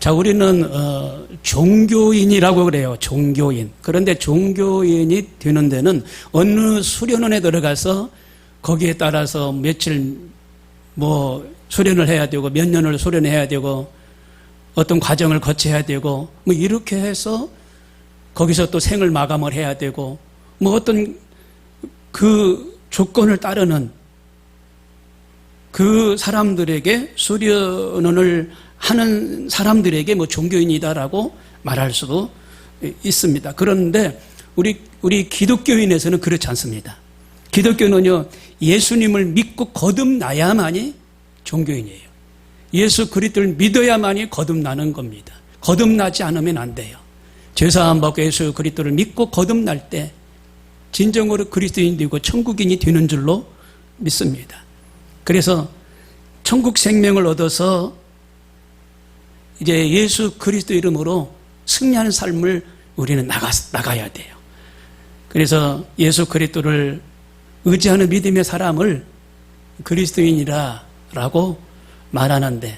자, 우리는 종교인이라고 그래요. 종교인. 그런데 종교인이 되는 데는 어느 수련원에 들어가서 거기에 따라서 며칠 수련을 해야 되고 몇 년을 수련해야 되고 어떤 과정을 거쳐야 되고 이렇게 해서 거기서 또 생을 마감을 해야 되고 어떤 그 조건을 따르는 그 사람들에게 수련을 하는 사람들에게 종교인이다라고 말할 수도 있습니다. 그런데 우리 기독교인에서는 그렇지 않습니다. 기독교는요, 예수님을 믿고 거듭나야만이 종교인이에요. 예수 그리스도를 믿어야만이 거듭나는 겁니다. 거듭나지 않으면 안 돼요. 죄사함 받고 예수 그리스도를 믿고 거듭날 때 진정으로 그리스도인이 되고 천국인이 되는 줄로 믿습니다. 그래서 천국 생명을 얻어서 이제 예수 그리스도 이름으로 승리하는 삶을 우리는 나가야 돼요. 그래서 예수 그리스도를 의지하는 믿음의 사람을 그리스도인이라고 말하는데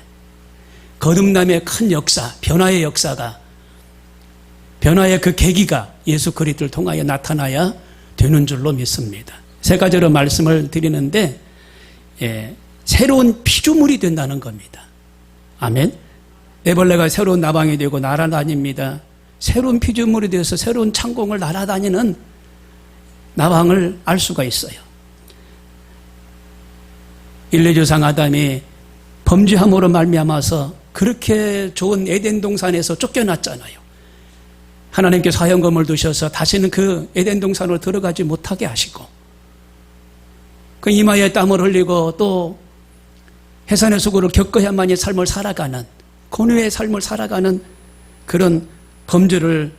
거듭남의 큰 역사, 변화의 역사가 변화의 그 계기가 예수 그리스도를 통하여 나타나야 되는 줄로 믿습니다. 세 가지로 말씀을 드리는데 새로운 피조물이 된다는 겁니다. 아멘. 애벌레가 새로운 나방이 되고 날아다닙니다. 새로운 피조물이 되어서 새로운 창공을 날아다니는 나방을 알 수가 있어요. 인류조상 아담이 범죄함으로 말미암아서 그렇게 좋은 에덴 동산에서 쫓겨났잖아요. 하나님께서 화형검을 두셔서 다시는 그 에덴 동산으로 들어가지 못하게 하시고 그 이마에 땀을 흘리고 또 해산의 수고를 겪어야만이 삶을 살아가는 고뇌의 삶을 살아가는 그런 범죄를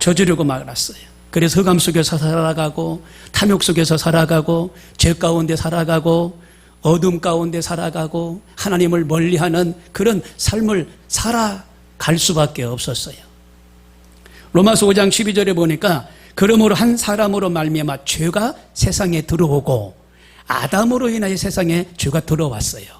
저지르고 말았어요. 그래서 흑암 속에서 살아가고 탐욕 속에서 살아가고 죄 가운데 살아가고 어둠 가운데 살아가고 하나님을 멀리하는 그런 삶을 살아갈 수밖에 없었어요. 로마서 5장 12절에 보니까 그러므로 한 사람으로 말미암아 죄가 세상에 들어오고 아담으로 인하여 세상에 죄가 들어왔어요.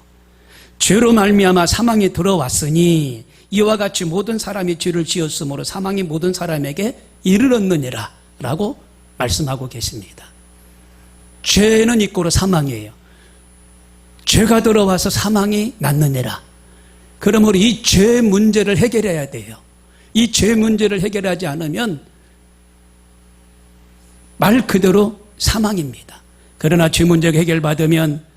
죄로 말미암아 사망이 들어왔으니 이와 같이 모든 사람이 죄를 지었으므로 사망이 모든 사람에게 이르렀느니라 라고 말씀하고 계십니다. 죄는 이꼬로 사망이에요. 죄가 들어와서 사망이 났느니라. 그러므로 이 죄 문제를 해결해야 돼요. 이 죄 문제를 해결하지 않으면 말 그대로 사망입니다. 그러나 죄 문제가 해결받으면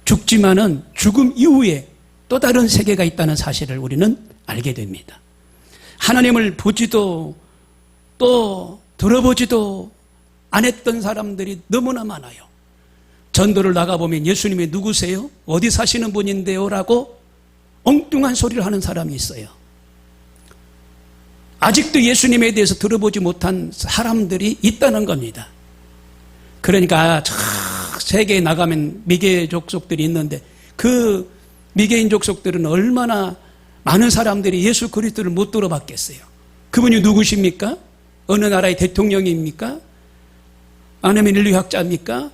죽지만은 죽음 이후에 또 다른 세계가 있다는 사실을 우리는 알게 됩니다. 하나님을 보지도 또 들어보지도 안 했던 사람들이 너무나 많아요. 전도를 나가보면 예수님이 누구세요? 어디 사시는 분인데요? 라고 엉뚱한 소리를 하는 사람이 있어요. 아직도 예수님에 대해서 들어보지 못한 사람들이 있다는 겁니다. 그러니까 저 세계에 나가면 미개 족속들이 있는데 그 미개인 족속들은 얼마나 많은 사람들이 예수 그리스도를 못 들어봤겠어요. 그분이 누구십니까? 어느 나라의 대통령입니까? 아니면 인류학자입니까?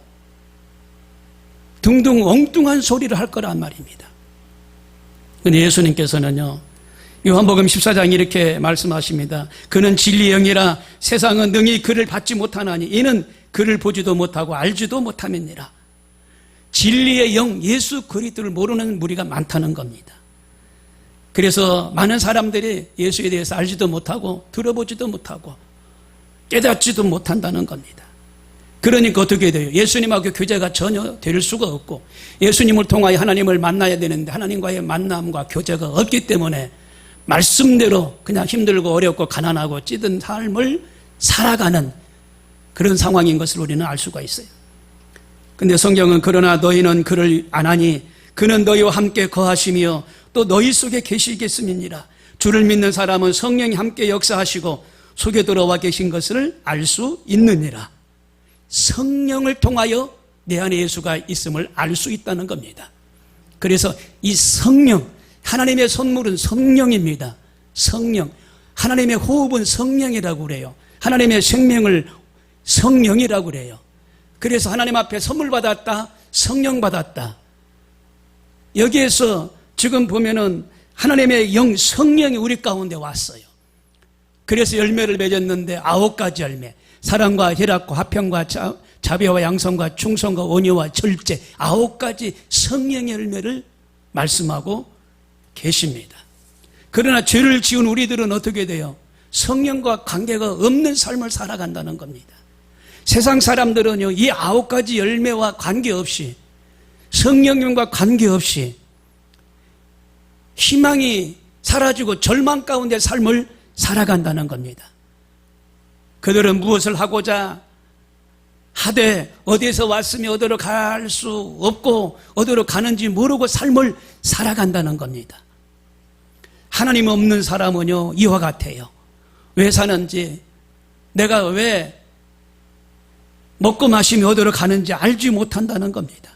등등 엉뚱한 소리를 할 거란 말입니다. 근데 예수님께서는요, 요한복음 14장 이렇게 말씀하십니다. 그는 진리의 영이라 세상은 능히 그를 받지 못하나니 이는 그를 보지도 못하고 알지도 못함이니라. 진리의 영 예수 그리스도를 모르는 무리가 많다는 겁니다. 그래서 많은 사람들이 예수에 대해서 알지도 못하고 들어보지도 못하고 깨닫지도 못한다는 겁니다. 그러니까 어떻게 돼요? 예수님하고 교제가 전혀 될 수가 없고 예수님을 통하여 하나님을 만나야 되는데 하나님과의 만남과 교제가 없기 때문에 말씀대로 그냥 힘들고 어렵고 가난하고 찌든 삶을 살아가는 그런 상황인 것을 우리는 알 수가 있어요. 근데 성경은 그러나 너희는 그를 아나니 그는 너희와 함께 거하시며 또 너희 속에 계시겠음이니라. 주를 믿는 사람은 성령이 함께 역사하시고 속에 들어와 계신 것을 알 수 있느니라. 성령을 통하여 내 안에 예수가 있음을 알 수 있다는 겁니다. 그래서 이 성령, 하나님의 선물은 성령입니다. 성령, 하나님의 호흡은 성령이라고 그래요. 하나님의 생명을 성령이라고 그래요. 그래서 하나님 앞에 선물 받았다, 성령 받았다. 여기에서 지금 보면은 하나님의 성령이 우리 가운데 왔어요. 그래서 열매를 맺었는데 9가지 열매. 사랑과 희락과 화평과 자비와 양성과 충성과 온유와 절제, 9가지 성령의 열매를 말씀하고 계십니다. 그러나 죄를 지은 우리들은 어떻게 돼요? 성령과 관계가 없는 삶을 살아간다는 겁니다. 세상 사람들은요, 이 9가지 열매와 관계없이, 성령님과 관계없이 희망이 사라지고 절망 가운데 삶을 살아간다는 겁니다. 그들은 무엇을 하고자 하되 어디에서 왔으며 어디로 갈 수 없고 어디로 가는지 모르고 삶을 살아간다는 겁니다. 하나님 없는 사람은요, 이와 같아요. 왜 사는지, 내가 왜 먹고 마시며 어디로 가는지 알지 못한다는 겁니다.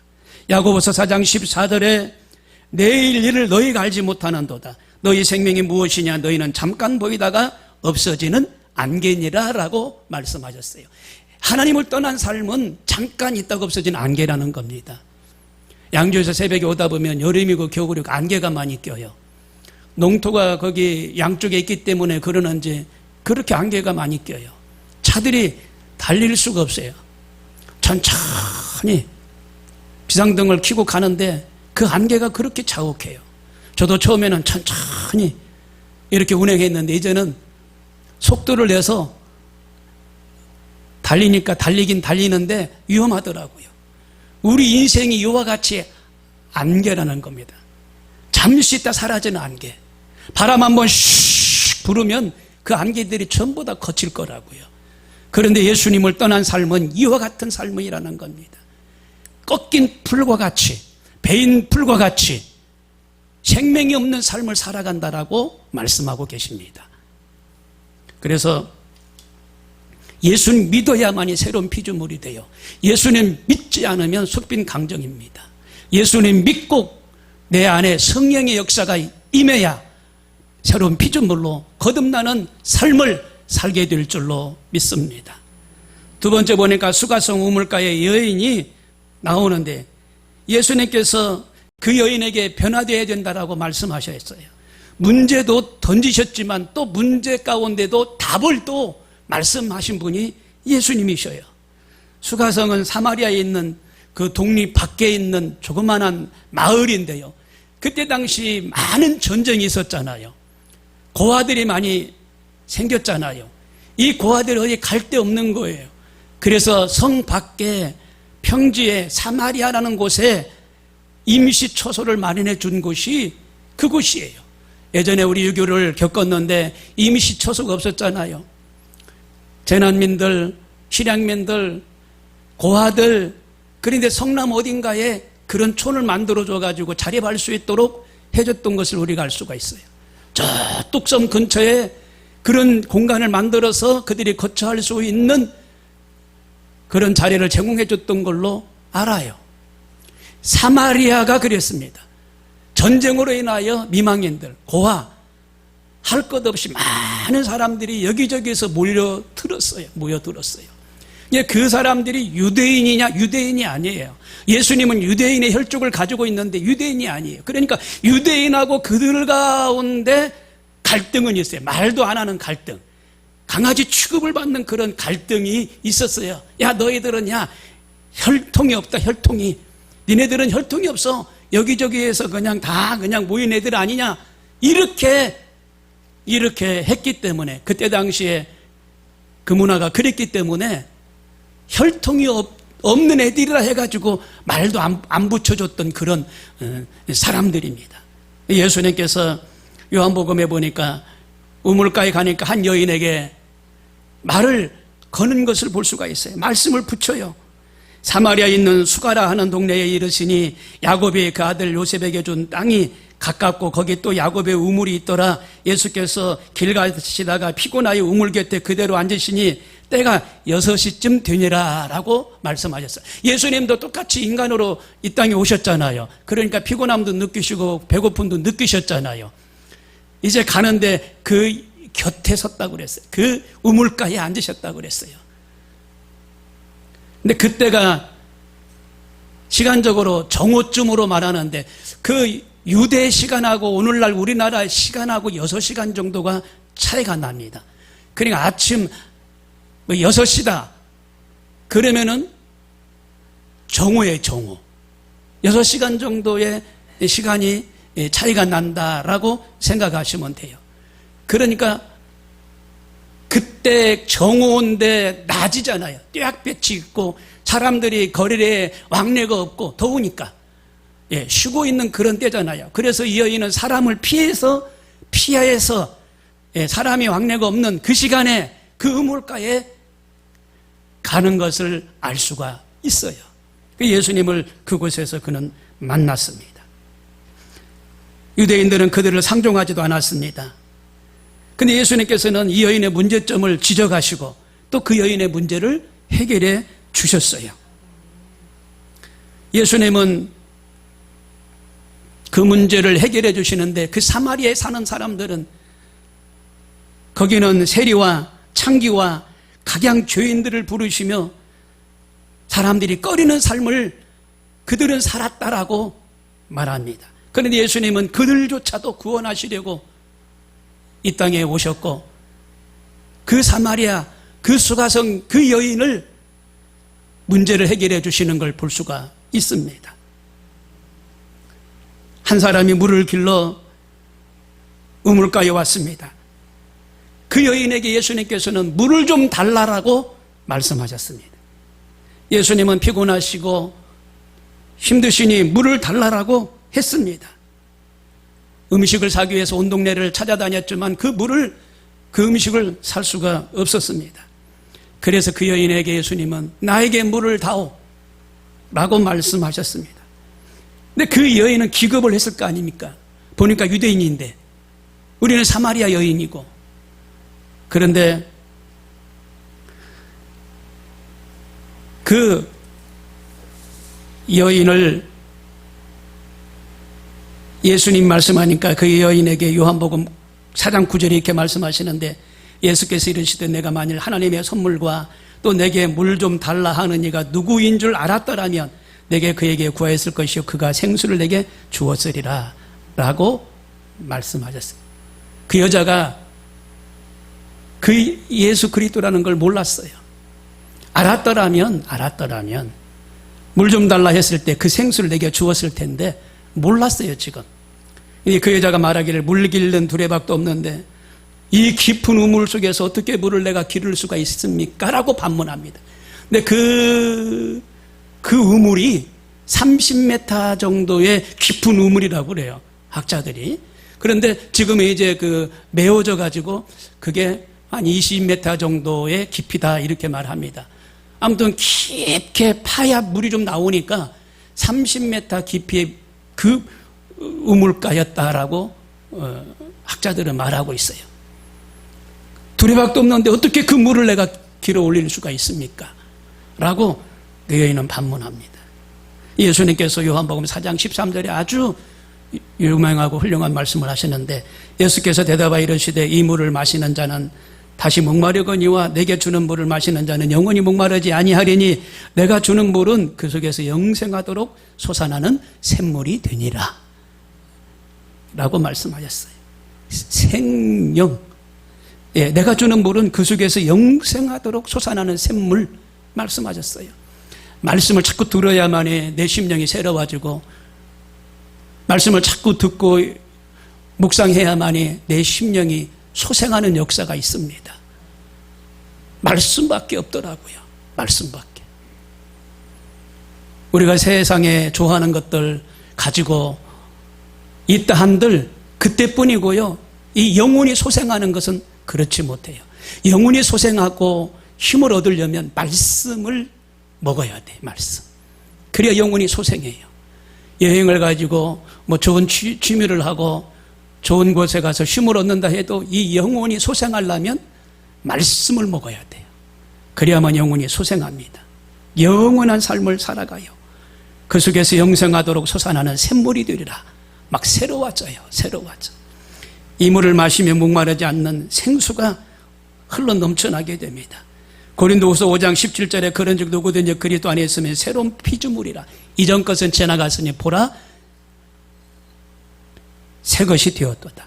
야고보서 4장 14절에 내일 일을 너희가 알지 못하는도다. 너희 생명이 무엇이냐? 너희는 잠깐 보이다가 없어지는 안개니라 라고 말씀하셨어요. 하나님을 떠난 삶은 잠깐 있다가 없어지는 안개라는 겁니다. 양주에서 새벽에 오다 보면 여름이고 겨울이고 안개가 많이 껴요. 농토가 거기 양쪽에 있기 때문에 그러는지 그렇게 안개가 많이 껴요. 차들이 달릴 수가 없어요. 천천히 비상등을 켜고 가는데 그 안개가 그렇게 자욱해요. 저도 처음에는 천천히 이렇게 운행했는데 이제는 속도를 내서 달리니까 달리긴 달리는데 위험하더라고요. 우리 인생이 이와 같이 안개라는 겁니다. 잠시 있다 사라지는 안개. 바람 한번 슉 불으면 그 안개들이 전부 다 거칠 거라고요. 그런데 예수님을 떠난 삶은 이와 같은 삶이라는 겁니다. 꺾인 풀과 같이, 베인 풀과 같이 생명이 없는 삶을 살아간다라고 말씀하고 계십니다. 그래서 예수님 믿어야만이 새로운 피조물이 돼요. 예수님 믿지 않으면 속빈 강정입니다. 예수님 믿고 내 안에 성령의 역사가 임해야 새로운 피조물로 거듭나는 삶을 살게 될 줄로 믿습니다. 두 번째 보니까 수가성 우물가의 여인이 나오는데 예수님께서 그 여인에게 변화되어야 된다라고 말씀하셨어요. 문제도 던지셨지만 또 문제 가운데도 답을 또 말씀하신 분이 예수님이셔요. 수가성은 사마리아에 있는 그 독립 밖에 있는 조그만한 마을인데요. 그때 당시 많은 전쟁이 있었잖아요. 고아들이 많이 생겼잖아요. 이 고아들이 어디 갈 데 없는 거예요. 그래서 성 밖에 평지에 사마리아라는 곳에 임시초소를 마련해 준 곳이 그곳이에요. 예전에 우리 유교를 겪었는데 임시초소가 없었잖아요. 재난민들, 실향민들, 고아들, 그런데 성남 어딘가에 그런 촌을 만들어줘가지고 자립할 수 있도록 해줬던 것을 우리가 알 수가 있어요. 저 뚝섬 근처에 그런 공간을 만들어서 그들이 거처할 수 있는 그런 자리를 제공해줬던 걸로 알아요. 사마리아가 그랬습니다. 전쟁으로 인하여 미망인들, 고아, 할 것 없이 많은 사람들이 여기저기서 모여들었어요. 그 사람들이 유대인이냐? 유대인이 아니에요. 예수님은 유대인의 혈족을 가지고 있는데 유대인이 아니에요. 그러니까 유대인하고 그들 가운데 갈등은 있어요. 말도 안 하는 갈등. 강아지 취급을 받는 그런 갈등이 있었어요. 야, 너희들은 혈통이 없다, 혈통이. 니네들은 혈통이 없어. 여기저기에서 그냥 모인 애들 아니냐. 이렇게 했기 때문에, 그때 당시에 그 문화가 그랬기 때문에 혈통이 없는 애들이라 해가지고 말도 안 붙여줬던 그런 사람들입니다. 예수님께서 요한복음에 보니까 우물가에 가니까 한 여인에게 말을 거는 것을 볼 수가 있어요. 말씀을 붙여요. 사마리아에 있는 수가라 하는 동네에 이르시니 야곱이 그 아들 요셉에게 준 땅이 가깝고 거기 또 야곱의 우물이 있더라. 예수께서 길 가시다가 피곤하여 우물 곁에 그대로 앉으시니 때가 6시쯤 되니라 라고 말씀하셨어요. 예수님도 똑같이 인간으로 이 땅에 오셨잖아요. 그러니까 피곤함도 느끼시고 배고픔도 느끼셨잖아요. 이제 가는데 그 곁에 섰다고 그랬어요. 그 우물가에 앉으셨다고 그랬어요. 근데 그때가 시간적으로 정오쯤으로 말하는데 그 유대 시간하고 오늘날 우리나라 시간하고 6시간 정도가 차이가 납니다. 그러니까 아침 6시다. 그러면은 정오에 정오. 6시간 정도의 시간이 차이가 난다라고 생각하시면 돼요. 그러니까 그때 정오인데 낮이잖아요. 떼약볕이 있고 사람들이 거리에 왕래가 없고 더우니까 쉬고 있는 그런 때잖아요. 그래서 이 여인은 사람을 피해서 사람이 왕래가 없는 그 시간에 그 우물가에 가는 것을 알 수가 있어요. 예수님을 그곳에서 그는 만났습니다. 유대인들은 그들을 상종하지도 않았습니다. 근데 예수님께서는 이 여인의 문제점을 지적하시고 또 그 여인의 문제를 해결해 주셨어요. 예수님은 그 문제를 해결해 주시는데 그 사마리아에 사는 사람들은 거기는 세리와 창기와 각양 죄인들을 부르시며 사람들이 꺼리는 삶을 그들은 살았다라고 말합니다. 그런데 예수님은 그들조차도 구원하시려고 이 땅에 오셨고 그 사마리아 그 수가성 그 여인을 문제를 해결해 주시는 걸 볼 수가 있습니다. 한 사람이 물을 길러 우물가에 왔습니다. 그 여인에게 예수님께서는 물을 좀 달라라고 말씀하셨습니다. 예수님은 피곤하시고 힘드시니 물을 달라라고 했습니다. 음식을 사기 위해서 온 동네를 찾아다녔지만 그 음식을 살 수가 없었습니다. 그래서 그 여인에게 예수님은 나에게 물을 다오 라고 말씀하셨습니다. 근데 그 여인은 기겁을 했을 거 아닙니까? 보니까 유대인인데 우리는 사마리아 여인이고. 그런데 그 여인을 예수님 말씀하니까 그 여인에게 요한복음 4장 9절에 이렇게 말씀하시는데 예수께서 이르시되 내가 만일 하나님의 선물과 또 내게 물 좀 달라 하는 이가 누구인 줄 알았더라면 내게 그에게 구하였을 것이요 그가 생수를 내게 주었으리라 라고 말씀하셨어요. 그 여자가 그 예수 그리스도라는 걸 몰랐어요. 알았더라면 물 좀 달라 했을 때 그 생수를 내게 주었을 텐데 몰랐어요. 지금 그 여자가 말하기를 물 길른 두레박도 없는데 이 깊은 우물 속에서 어떻게 물을 내가 기를 수가 있습니까? 라고 반문합니다. 근데 그 우물이 30m 정도의 깊은 우물이라고 그래요, 학자들이. 그런데 지금 이제 메워져 가지고 그게 한 20m 정도의 깊이다 이렇게 말합니다. 아무튼 깊게 파야 물이 좀 나오니까 30m 깊이의 그 우물가였다라고 학자들은 말하고 있어요. 두레박도 없는데 어떻게 그 물을 내가 길어 올릴 수가 있습니까? 라고 그 여인은 반문합니다. 예수님께서 요한복음 4장 13절에 아주 유명하고 훌륭한 말씀을 하시는데 예수께서 대답하여 이르시되 이 물을 마시는 자는 다시 목마르거니와 내게 주는 물을 마시는 자는 영원히 목마르지 아니하리니 내가 주는 물은 그 속에서 영생하도록 솟아나는 샘물이 되니라 라고 말씀하셨어요. 생명, 내가 주는 물은 그 속에서 영생하도록 솟아나는 샘물 말씀하셨어요. 말씀을 자꾸 들어야만이 내 심령이 새로워지고 말씀을 자꾸 듣고 묵상해야만이 내 심령이 소생하는 역사가 있습니다. 말씀밖에 없더라고요. 말씀밖에. 우리가 세상에 좋아하는 것들 가지고 있다 한들 그때뿐이고요. 이 영혼이 소생하는 것은 그렇지 못해요. 영혼이 소생하고 힘을 얻으려면 말씀을 먹어야 돼. 말씀. 그래야 영혼이 소생해요. 여행을 가지고 좋은 취미를 하고 좋은 곳에 가서 힘을 얻는다 해도 이 영혼이 소생하려면 말씀을 먹어야 돼요. 그래야만 영혼이 소생합니다. 영원한 삶을 살아가요. 그 속에서 영생하도록 솟아나는 샘물이 되리라. 막 새로워져요. 새로워져. 이 물을 마시면 목마르지 않는 생수가 흘러 넘쳐나게 됩니다. 고린도후서 5장 17절에 그런즉 누구든지 그리스도 안에 있으면 새로운 피조물이라. 이전 것은 지나갔으니 보라 새 것이 되었도다.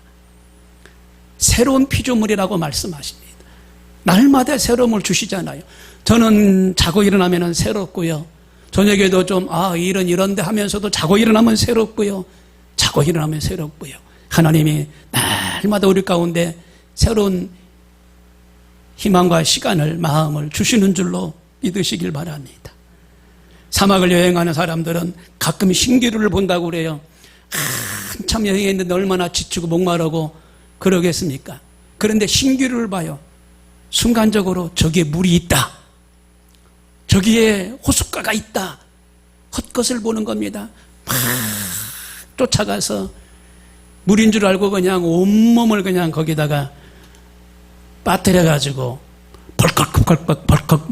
새로운 피조물이라고 말씀하십니다. 날마다 새로움을 주시잖아요. 저는 자고 일어나면 새롭고요. 저녁에도 좀 이런데 하면서도 자고 일어나면 새롭고요. 자고 일어나면 새롭고요. 하나님이 날마다 우리 가운데 새로운 희망과 시간을, 마음을 주시는 줄로 믿으시길 바랍니다. 사막을 여행하는 사람들은 가끔 신기루를 본다고 그래요. 한참 여행했는데 얼마나 지치고 목마르고 그러겠습니까? 그런데 신기루를 봐요. 순간적으로 저기에 물이 있다, 저기에 호숫가가 있다, 헛것을 보는 겁니다. 막 쫓아가서 물인 줄 알고 그냥 온몸을 그냥 거기다가 빠뜨려가지고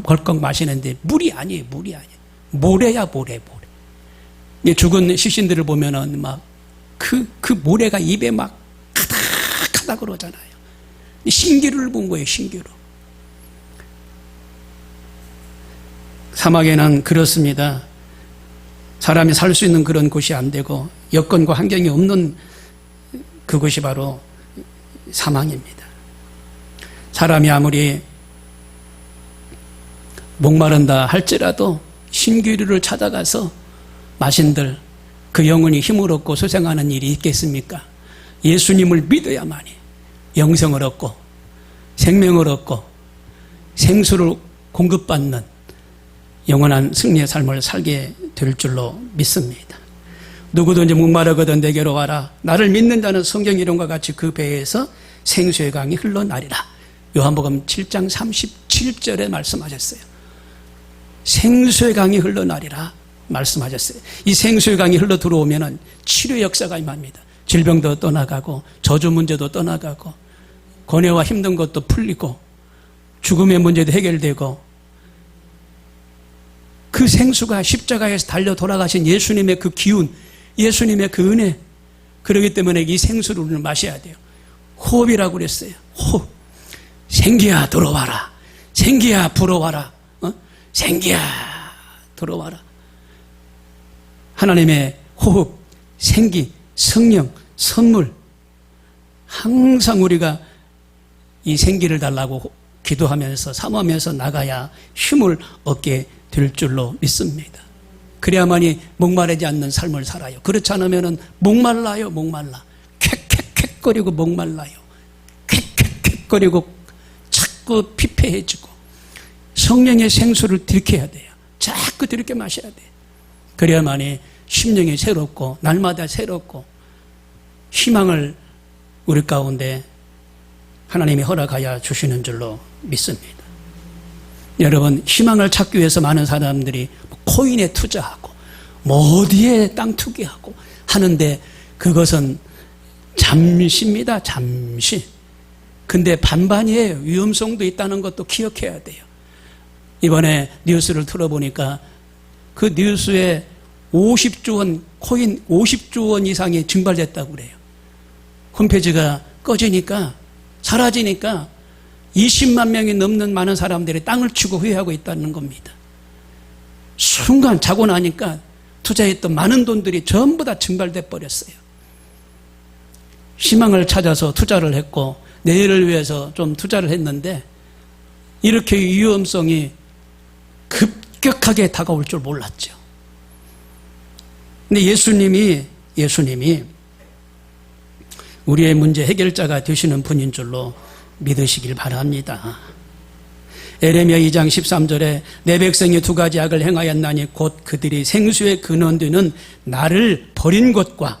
벌컥 마시는데 물이 아니에요. 물이 아니에요. 모래야 모래. 죽은 시신들을 보면은 막 그 모래가 입에 막 가득하다 그러잖아요. 신기루를 본 거예요. 신기루. 사막에는 그렇습니다. 사람이 살 수 있는 그런 곳이 안 되고 여건과 환경이 없는 그것이 바로 사망입니다. 사람이 아무리 목마른다 할지라도 신기루를 찾아가서 마신들 그 영혼이 힘을 얻고 소생하는 일이 있겠습니까? 예수님을 믿어야만이 영생을 얻고 생명을 얻고 생수를 공급받는 영원한 승리의 삶을 살게 될 줄로 믿습니다. 누구든지 목마르거든 내게로 와라. 나를 믿는 자는 성경 이름과 같이 그 배에서 생수의 강이 흘러나리라. 요한복음 7장 37절에 말씀하셨어요. 생수의 강이 흘러나리라 말씀하셨어요. 이 생수의 강이 흘러 들어오면은 치료 역사가 임합니다. 질병도 떠나가고 저주 문제도 떠나가고 고뇌와 힘든 것도 풀리고 죽음의 문제도 해결되고 그 생수가 십자가에서 달려 돌아가신 예수님의 그 기운, 예수님의 그 은혜, 그렇기 때문에 이 생수를 우리는 마셔야 돼요. 호흡이라고 그랬어요. 호흡. 생기야 들어와라. 생기야 불어와라. 생기야 들어와라. 하나님의 호흡, 생기, 성령, 선물, 항상 우리가 이 생기를 달라고 기도하면서 사모하면서 나가야 힘을 얻게 될 줄로 믿습니다. 그래야만이 목마르지 않는 삶을 살아요. 그렇지 않으면 목말라요. 목말라. 캑캑캑거리고 목말라요. 캑캑캑거리고 자꾸 피폐해지고 성령의 생수를 들이켜야 돼요. 자꾸 들이켜 마셔야 돼요. 그래야만이 심령이 새롭고 날마다 새롭고 희망을 우리 가운데 하나님이 허락하여 주시는 줄로 믿습니다. 여러분, 희망을 찾기 위해서 많은 사람들이 코인에 투자하고 뭐 어디에 땅 투기하고 하는데 그것은 잠시입니다. 잠시. 근데 반반이에요. 위험성도 있다는 것도 기억해야 돼요. 이번에 뉴스를 틀어보니까 그 뉴스에 50조 원, 코인 50조 원 이상이 증발됐다고 그래요. 홈페이지가 꺼지니까, 사라지니까 20만 명이 넘는 많은 사람들이 땅을 치고 후회하고 있다는 겁니다. 순간 자고 나니까 투자했던 많은 돈들이 전부 다 증발돼 버렸어요. 희망을 찾아서 투자를 했고 내일을 위해서 좀 투자를 했는데 이렇게 위험성이 급격하게 다가올 줄 몰랐죠. 근데 예수님이 우리의 문제 해결자가 되시는 분인 줄로 믿으시길 바랍니다. 에레미야 2장 13절에 내 백성이 두 가지 악을 행하였나니 곧 그들이 생수의 근원되는 나를 버린 것과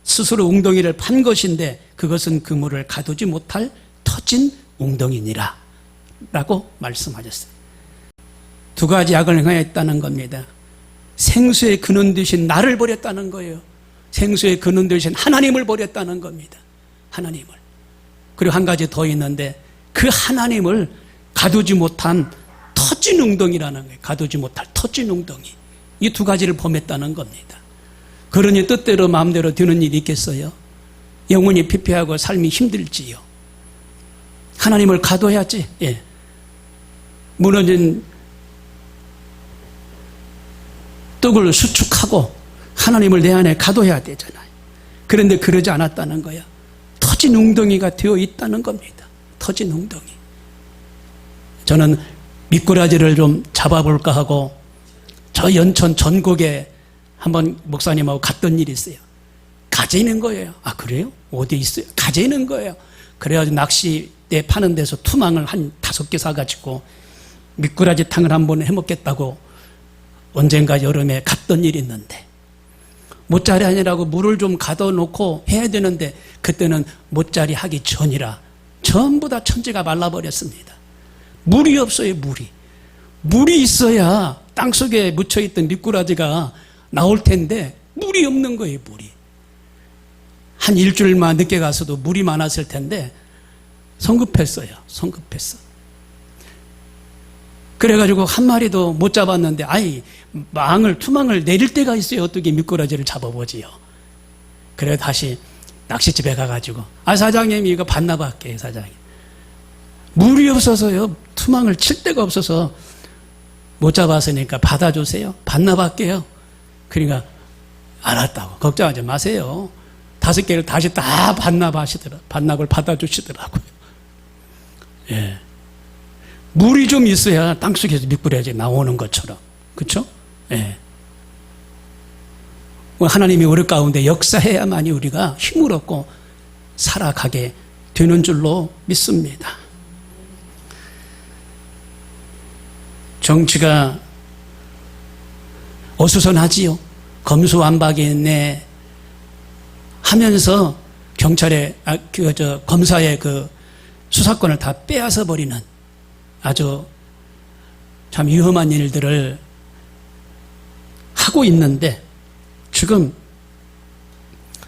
스스로 웅덩이를 판 것인데 그것은 그물을 가두지 못할 터진 웅덩이니라 라고 말씀하셨어요. 두 가지 악을 행하였다는 겁니다. 생수의 근원 되신 나를 버렸다는 거예요. 생수의 근원 되신 하나님을 버렸다는 겁니다. 하나님을. 그리고 한 가지 더 있는데 그 하나님을 가두지 못한 터진 웅덩이라는 거예요. 가두지 못할 터진 웅덩이. 이 두 가지를 범했다는 겁니다. 그러니 뜻대로 마음대로 되는 일이 있겠어요? 영혼이 피폐하고 삶이 힘들지요. 하나님을 가둬야지. 예. 무너진 떡을 수축하고 하나님을 내 안에 가둬야 되잖아요. 그런데 그러지 않았다는 거야. 터진 웅덩이가 되어 있다는 겁니다. 터진 웅덩이. 저는 미꾸라지를 좀 잡아볼까 하고 저 연천 전곡에 한번 목사님하고 갔던 일이 있어요. 가재 있는 거예요. 아, 그래요? 어디 있어요? 가재 있는 거예요. 그래가지고 낚시대 파는 데서 투망을 한 5개 사가지고 미꾸라지 탕을 한번 해먹겠다고 언젠가 여름에 갔던 일이 있는데 못자리 하느라고 물을 좀 가둬놓고 해야 되는데 그때는 못자리 하기 전이라 전부 다 천지가 말라버렸습니다. 물이 없어요. 물이 있어야 땅속에 묻혀있던 미꾸라지가 나올 텐데 물이 없는 거예요. 물이. 한 일주일만 늦게 가서도 물이 많았을 텐데 성급했어요. 그래가지고 한 마리도 못 잡았는데 투망을 내릴 때가 있어요. 어떻게 미꾸라지를 잡아보지요. 그래 다시 낚시집에 가가지고 사장님 이거 반납할게요. 사장님. 물이 없어서요. 투망을 칠 데가 없어서 못 잡았으니까 받아주세요. 반납할게요. 그러니까 알았다고. 걱정하지 마세요. 5개를 다시 다 반납을 받아주시더라고요. 예. 물이 좀 있어야 땅속에서 미꾸라지 나오는 것처럼. 그렇죠? 예. 하나님이 우리 가운데 역사해야만이 우리가 힘을 얻고 살아가게 되는 줄로 믿습니다. 정치가 어수선하지요. 검수완박이네 하면서 경찰의 검사의 그 수사권을 다 빼앗아 버리는 아주 참 위험한 일들을 하고 있는데 지금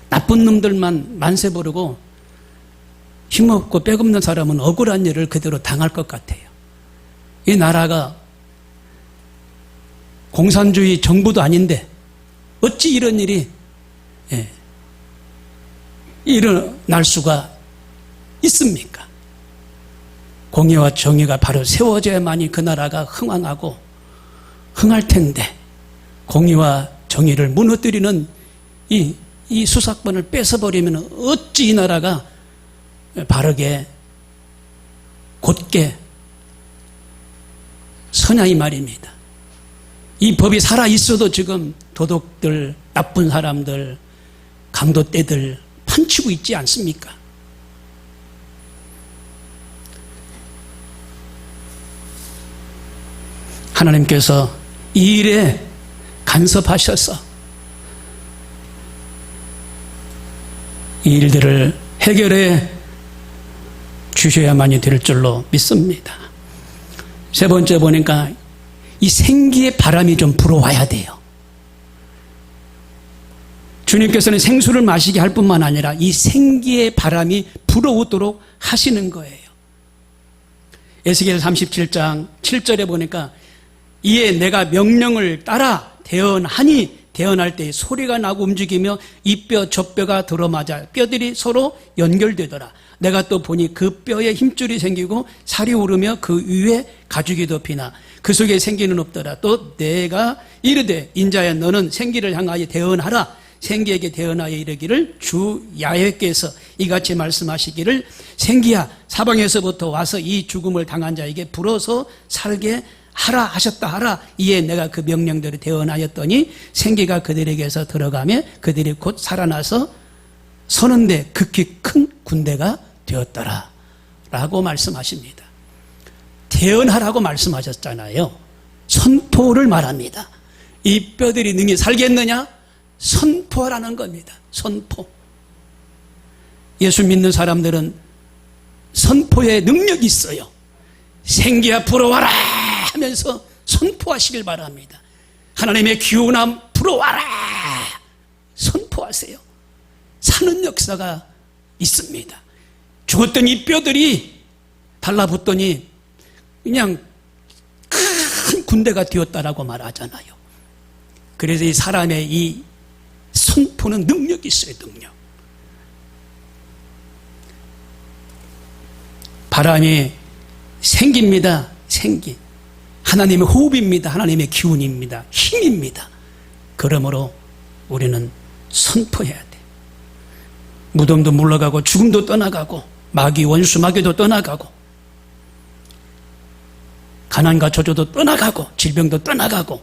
나쁜 놈들만 만세 부르고 힘없고 빽없는 사람은 억울한 일을 그대로 당할 것 같아요. 이 나라가 공산주의 정부도 아닌데 어찌 이런 일이 일어날 수가 있습니까? 공의와 정의가 바로 세워져야만이 그 나라가 흥왕하고 흥할 텐데 공의와 정의를 무너뜨리는 이 수사권을 뺏어버리면 어찌 이 나라가 바르게 곧게 서냐 이 말입니다. 이 법이 살아있어도 지금 도둑들, 나쁜 사람들, 강도떼들 판치고 있지 않습니까? 하나님께서 이 일에 간섭하셔서 이 일들을 해결해 주셔야만이 될 줄로 믿습니다. 세 번째 보니까 이 생기의 바람이 좀 불어와야 돼요. 주님께서는 생수를 마시게 할 뿐만 아니라 이 생기의 바람이 불어오도록 하시는 거예요. 에스겔 37장 7절에 보니까 이에 내가 명령을 따라 대언하니 대언할 때 소리가 나고 움직이며 이 뼈 저 뼈가 들어맞아 뼈들이 서로 연결되더라. 내가 또 보니 그 뼈에 힘줄이 생기고 살이 오르며 그 위에 가죽이 덮이나 그 속에 생기는 없더라. 또 내가 이르되 인자야 너는 생기를 향하여 대언하라. 생기에게 대언하여 이르기를 주 야훼께서 이같이 말씀하시기를 생기야 사방에서부터 와서 이 죽음을 당한 자에게 불어서 살게 하라 하셨다 하라. 이에 내가 그 명령대로 대언하였더니 생기가 그들에게서 들어가며 그들이 곧 살아나서 서는데 극히 큰 군대가 되었더라 라고 말씀하십니다. 대언하라고 말씀하셨잖아요. 선포를 말합니다. 이 뼈들이 능히 살겠느냐? 선포하라는 겁니다. 선포. 예수 믿는 사람들은 선포의 능력이 있어요. 생기야 불어와라 하면서 선포하시길 바랍니다. 하나님의 기운함 불어와라 선포하세요. 사는 역사가 있습니다. 죽었던 이 뼈들이 달라붙더니 그냥 큰 군대가 되었다라고 말하잖아요. 그래서 이 사람의 이 선포는 능력이 있어요. 능력. 바람이 생깁니다. 생기. 하나님의 호흡입니다. 하나님의 기운입니다. 힘입니다. 그러므로 우리는 선포해야 돼. 무덤도 물러가고 죽음도 떠나가고 마귀 원수 마귀도 떠나가고 가난과 저주도 떠나가고 질병도 떠나가고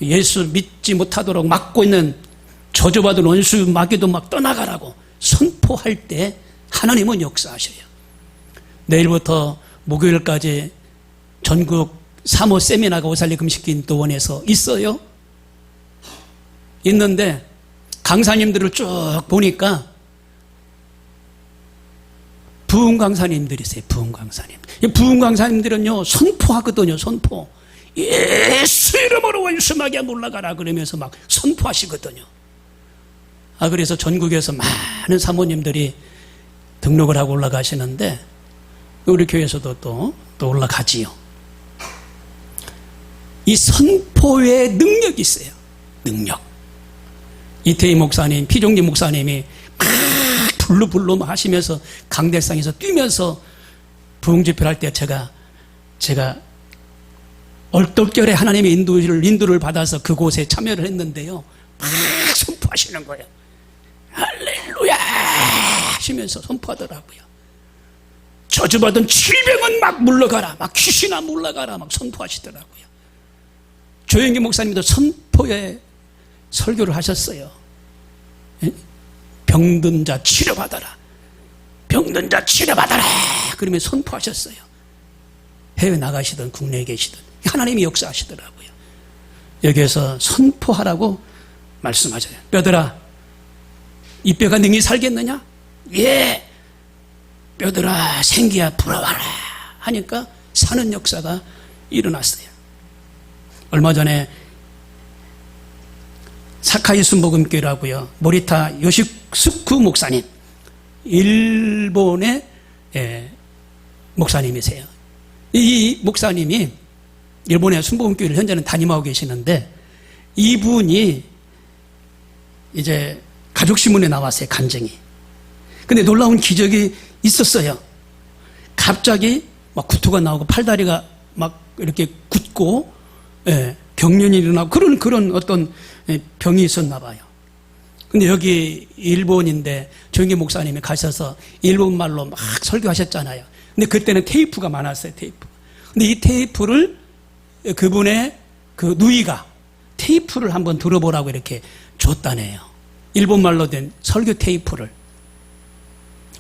예수 믿지 못하도록 막고 있는 저주받은 원수 마귀도 막 떠나가라고 선포할 때 하나님은 역사하셔요. 내일부터 목요일까지 전국 사모 세미나가 오살리 금식기도원에서 있어요. 있는데 강사님들을 쭉 보니까 부흥 강사님들이세요. 부흥 강사님. 이 부흥 강사님들은요 선포하거든요. 선포. 예수 이름으로 원수 마귀야 물러가라 그러면서 막 선포하시거든요. 그래서 전국에서 많은 사모님들이 등록을 하고 올라가시는데 우리 교회에서도 또 올라가지요. 이 선포의 능력이 있어요. 능력. 이태희 목사님, 피종기 목사님이 불루불루 하시면서 강대상에서 뛰면서 부흥집회를 할 때 제가 얼떨결에 하나님의 인도를 받아서 그곳에 참여를 했는데요. 막 선포하시는 거예요. 할렐루야 하시면서 선포하더라고요. 저주받은 질병은 막 물러가라, 막 귀신아 물러가라 막 선포하시더라고요. 조영기 목사님도 선포의 설교를 하셨어요. 병든 자 치료받아라, 병든 자 치료받아라 그러면 선포하셨어요. 해외 나가시든 국내에 계시든 하나님이 역사하시더라고요. 여기에서 선포하라고 말씀하셔요. 뼈들아, 이 뼈가 능히 살겠느냐? 예. 뼈들아 생기야 불어와라 하니까 사는 역사가 일어났어요. 얼마 전에 사카이 순복음교회라고요. 모리타 요시스쿠 목사님, 일본의 목사님이세요. 이 목사님이 일본의 순복음교회를 현재는 담임하고 계시는데 이분이 이제 가족신문에 나왔어요. 간증이. 근데 놀라운 기적이 있었어요. 갑자기 막 구토가 나오고 팔다리가 막 이렇게 굳고 병련이 일어나고 그런 어떤 병이 있었나 봐요. 근데 여기 일본인데 조영기 목사님이 가셔서 일본말로 막 설교하셨잖아요. 근데 그때는 테이프가 많았어요. 테이프. 근데 이 테이프를 그분의 그 누이가 테이프를 한번 들어보라고 이렇게 줬다네요. 일본말로 된 설교 테이프를.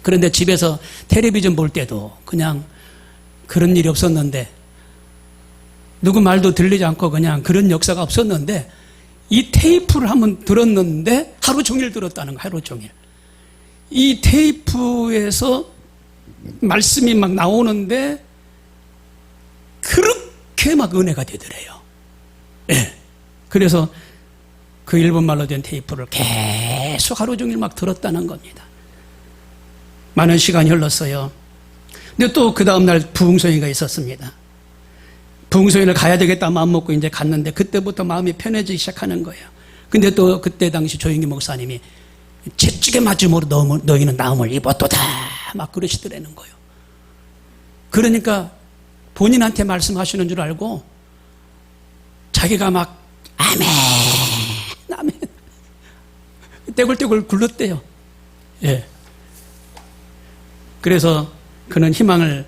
그런데 집에서 텔레비전 볼 때도 그냥 그런 일이 없었는데 누구 말도 들리지 않고 그냥 그런 역사가 없었는데 이 테이프를 한번 들었는데 하루 종일 들었다는 거예요. 하루 종일. 이 테이프에서 말씀이 막 나오는데 그렇게 막 은혜가 되더래요. 네. 그래서 그 일본말로 된 테이프를 계속 하루 종일 막 들었다는 겁니다. 많은 시간이 흘렀어요. 근데 또 그 다음날 부흥소회가 있었습니다. 부흥소회를 가야 되겠다 마음먹고 이제 갔는데 그때부터 마음이 편해지기 시작하는 거예요. 근데 또 그때 당시 조영기 목사님이 채찍에 맞음으로 너희는 나음을 입었도다 막 그러시더라는 거예요. 그러니까 본인한테 말씀하시는 줄 알고 자기가 막 아멘 아멘 떼굴떼굴 굴렀대요. 예. 그래서 그는 희망을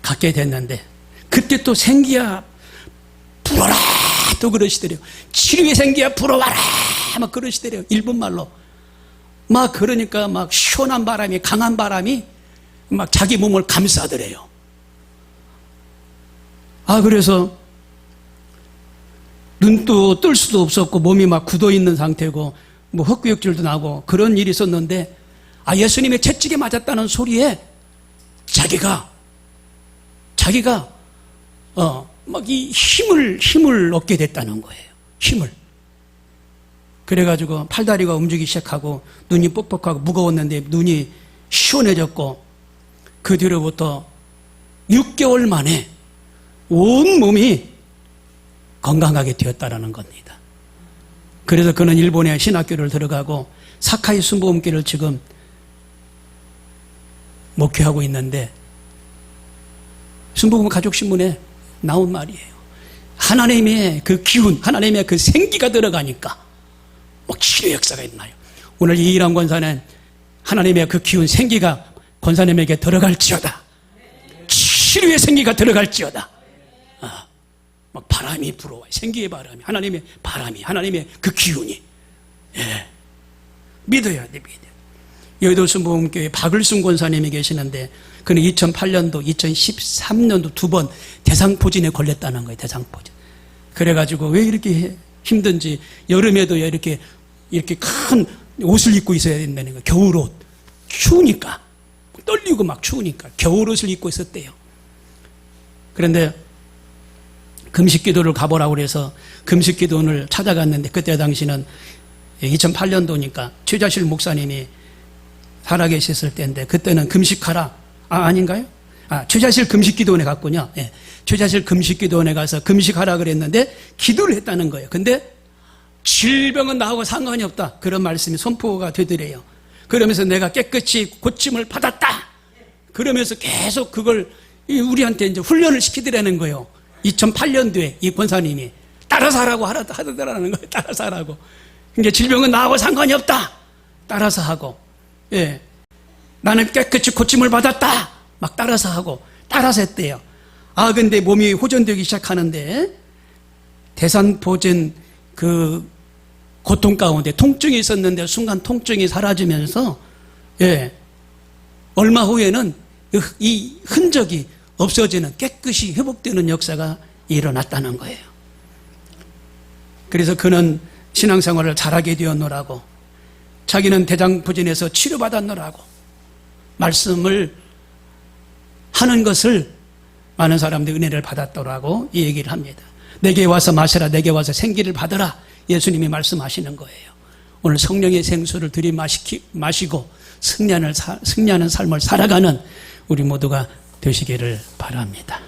갖게 됐는데 그때 또 생기야 불어라 또 그러시더래요. 치료의 생기야 불어와라 막 그러시더래요. 일본말로. 막 그러니까 막 시원한 바람이 강한 바람이 막 자기 몸을 감싸더래요. 그래서 눈도 뜰 수도 없었고 몸이 막 굳어 있는 상태고 뭐 헛구역질도 나고 그런 일이 있었는데 예수님의 채찍에 맞았다는 소리에 자기가 막 이 힘을 얻게 됐다는 거예요. 힘을. 그래가지고 팔다리가 움직이기 시작하고 눈이 뻑뻑하고 무거웠는데 눈이 시원해졌고 그 뒤로부터 6개월 만에 온 몸이 건강하게 되었다라는 겁니다. 그래서 그는 일본의 신학교를 들어가고 사카이 순복음교회를 지금 목회하고 있는데 순복음 가족신문에 나온 말이에요. 하나님의 그 기운, 하나님의 그 생기가 들어가니까 막 치료 역사가 있나요. 오늘 이일환 권사는 하나님의 그 기운 생기가 권사님에게 들어갈지어다. 치료의 생기가 들어갈지어다. 막 바람이 불어와요. 생기의 바람이, 하나님의 바람이, 하나님의 그 기운이. 예. 믿어야 돼, 믿어야. 여의도 순복음교회 박을순 권사님이 계시는데 그는 2008년도, 2013년도 두 번 대상포진에 걸렸다는 거예요. 대상포진. 그래가지고 왜 이렇게 힘든지 여름에도 이렇게 큰 옷을 입고 있어야 된다는 거예요. 겨울옷. 추우니까. 떨리고 막 추우니까 겨울옷을 입고 있었대요. 그런데 금식기도를 가보라고 그래서 금식기도원을 찾아갔는데 그때 당시는 2008년도니까 최자실 목사님이 살아계셨을 때인데 그때는 금식하라. 아닌가요? 최자실 금식기도원에 갔군요. 예. 최자실 금식기도원에 가서 금식하라 그랬는데 기도를 했다는 거예요. 근데 질병은 나하고 상관이 없다. 그런 말씀이 선포가 되더래요. 그러면서 내가 깨끗이 고침을 받았다. 그러면서 계속 그걸 우리한테 이제 훈련을 시키더라는 거예요. 2008년도에 이 권사님이 따라서 하라고 하더라는 거예요. 따라서 하라고. 그러니까 질병은 나하고 상관이 없다. 따라서 하고. 예. 나는 깨끗이 고침을 받았다. 막 따라서 하고. 따라서 했대요. 근데 몸이 호전되기 시작하는데 대상포진 그 고통 가운데 통증이 있었는데 순간 통증이 사라지면서 예. 얼마 후에는 이 흔적이 없어지는 깨끗이 회복되는 역사가 일어났다는 거예요. 그래서 그는 신앙생활을 잘하게 되었노라고 자기는 대장포진에서 치료받았노라고 말씀을 하는 것을 많은 사람들이 은혜를 받았더라고 이 얘기를 합니다. 내게 와서 마시라 내게 와서 생기를 받으라 예수님이 말씀하시는 거예요. 오늘 성령의 생수를 들이마시고 승리하는 삶을 살아가는 우리 모두가 되시기를 바랍니다.